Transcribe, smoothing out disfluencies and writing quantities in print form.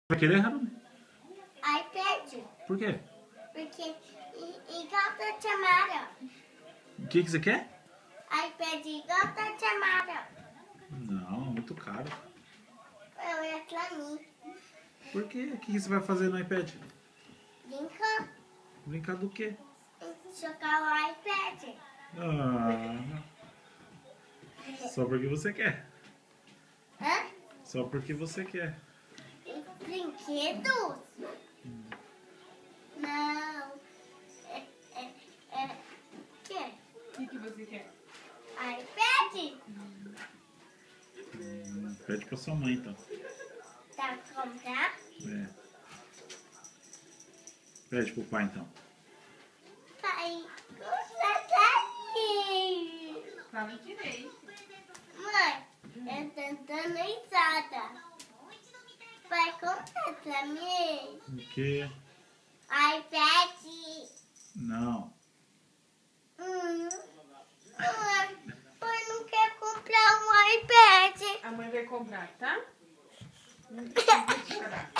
Vai querer, Harumi? iPad. Por quê? Porque igual da chamada. O que você quer? iPad igual da chamada. Não, muito caro. Eu ia pra mim. Por quê? O que você vai fazer no iPad? Brincar. Brincar do quê? Jogar o iPad. Ah, só porque você quer. Hã? Só porque você quer. Brinquedos? Não. Quê? O que você quer? iPad? Pede pra sua mãe, então. Tá comprar? É. Pede pro pai, então. Pai, custa carinho. Fala direito. Mãe, eu tô dando risada. Pai, compra pra mim. O quê? iPad. Não. Pai não quer comprar um iPad. A mãe vai comprar, tá? Não precisa chorar.